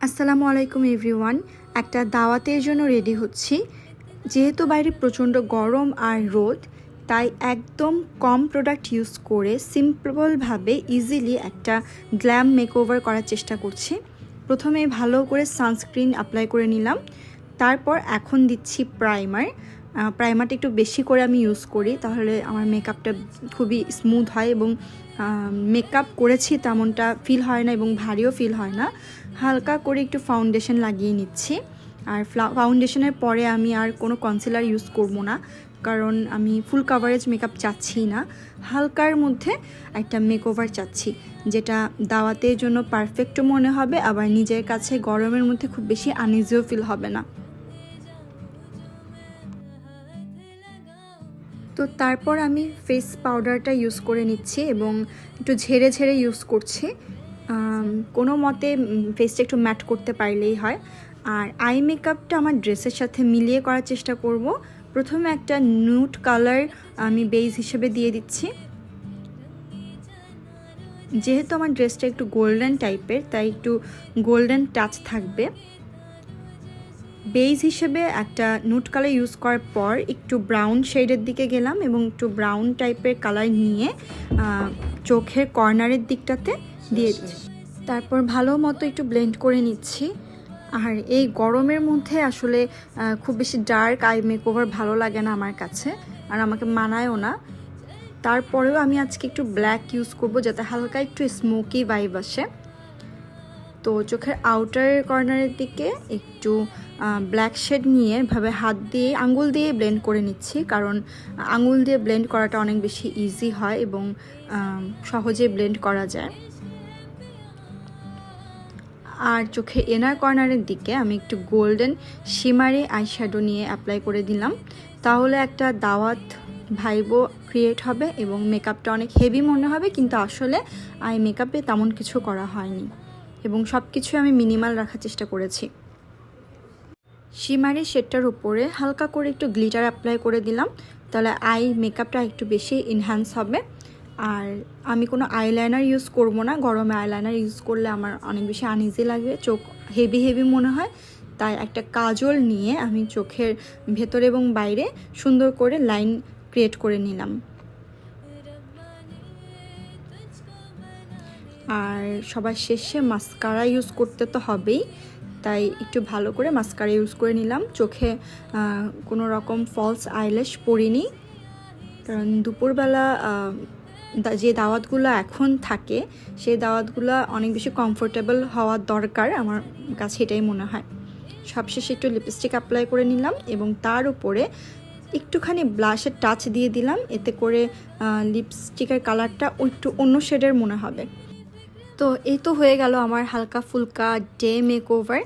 আসসালামু আলাইকুম এভরিওয়ান। একটা দাওয়াতের জন্য রেডি হচ্ছি। যেহেতু বাইরে প্রচণ্ড গরম আর রোদ, তাই একদম কম প্রোডাক্ট ইউজ করে সিম্পলভাবে ইজিলি একটা গ্ল্যাম মেকওভার করার চেষ্টা করছি। প্রথমে ভালো করে সানস্ক্রিন অ্যাপ্লাই করে নিলাম, তারপর এখন দিচ্ছি প্রাইমারটা একটু বেশি করে আমি ইউজ করি, তাহলে আমার মেকআপটা খুবই স্মুথ হয় এবং মেকআপ করেছি তেমনটা ফিল হয় না এবং ভারীও ফিল হয় না। হালকা করে একটু ফাউন্ডেশন লাগিয়ে নিচ্ছি, আর ফাউন্ডেশনের পরে আমি আর কোনো কনসিলার ইউজ করব না, কারণ আমি ফুল কাভারেজ মেকআপ চাচ্ছি না। হালকার মধ্যে একটা মেকওভার চাচ্ছি, যেটা দাওয়াতের জন্য পারফেক্টও মনে হবে, আবার নিজের কাছে গরমের মধ্যে খুব বেশি আনইজিও ফিল হবে না। তো তারপর আমি ফেস পাউডারটা ইউজ করে নিচ্ছি এবং একটু ঝেড়ে ঝেড়ে ইউজ করছি, কোনো মতে ফেসটা একটু ম্যাট করতে পারলেই হয়। আর আই মেকআপটা আমার ড্রেসের সাথে মিলিয়ে করার চেষ্টা করব। প্রথমে একটা নুড কালার আমি বেস হিসেবে দিয়ে দিচ্ছি। যেহেতু আমার ড্রেসটা একটু গোল্ডেন টাইপের, তাই একটু গোল্ডেন টাচ থাকবে। বেস হিসেবে একটা নুড কালার ইউজ করার পর একটু ব্রাউন শেডের দিকে গেলাম এবং একটু ব্রাউন টাইপের কালার নিয়ে চোখের কর্নারের দিকটাতে দিয়ে দিচ্ছি। তারপর ভালো মতো একটু ব্লেন্ড করে নিচ্ছি। আর এই গরমের মধ্যে আসলে খুব বেশি ডার্ক আই মেকওভার ভালো লাগে না আমার কাছে, আর আমাকে মানায়ও না। তারপরেও আমি আজকে একটু ব্ল্যাক ইউজ করব, যাতে হালকা একটু স্মোকি ভাইব আসে। তো চোখের আউটার কর্নারের দিকে একটু ব্ল্যাক শেড নিয়ে এভাবে হাত দিয়ে আঙুল দিয়ে ব্লেন্ড করে নিচ্ছি, কারণ আঙুল দিয়ে ব্লেন্ড করাটা অনেক বেশি ইজি হয় এবং সহজে ব্লেন্ড করা যায়। আর চোখে এনার কর্নারের দিকে আমি একটু গোল্ডেন শিমারি আইশ্যাডো নিয়ে অ্যাপ্লাই করে দিলাম, তাহলে একটা দাওয়াত ভাইবও ক্রিয়েট হবে এবং মেকআপটা অনেক হেভি মনে হবে, কিন্তু আসলে আই মেকআপে তেমন কিছু করা হয়নি এবং সব কিছু আমি মিনিমাল রাখার চেষ্টা করেছি। শিমারি শেডটার উপরে হালকা করে একটু গ্লিটার অ্যাপ্লাই করে দিলাম, তাহলে আই মেকআপটা একটু বেশি এনহ্যান্স হবে। আর আমি কোনো আইলাইনার ইউজ করব না, গরমে আইলাইনার ইউজ করলে আমার অনেক বেশি আনইজি লাগবে, চোখ হেভি হেভি মনে হয়। তাই একটা কাজল নিয়ে আমি চোখের ভেতরে এবং বাইরে সুন্দর করে লাইন ক্রিয়েট করে নিলাম। আর সবার শেষে মাস্কারা ইউজ করতে তো হবেই, তাই একটু ভালো করে মাস্কারা ইউজ করে নিলাম। চোখে কোনো রকম ফলস আইল্যাশ পরিনি, কারণ দুপুরবেলা যে দাওয়াতগুলো এখন থাকে সেই দাওয়াতগুলো অনেক বেশি কমফোর্টেবল হওয়ার দরকার, আমার কাছে এটাই মনে হয়। সবশেষে একটু লিপস্টিক অ্যাপ্লাই করে নিলাম এবং তার উপরে একটুখানি ব্লাশের টাচ দিয়ে দিলাম, এতে করে লিপস্টিকের কালারটা একটু অন্য শেডের মনে হবে। তো এই তো হয়ে গেল আমার হালকা ফুলকা ডে মেকওভার।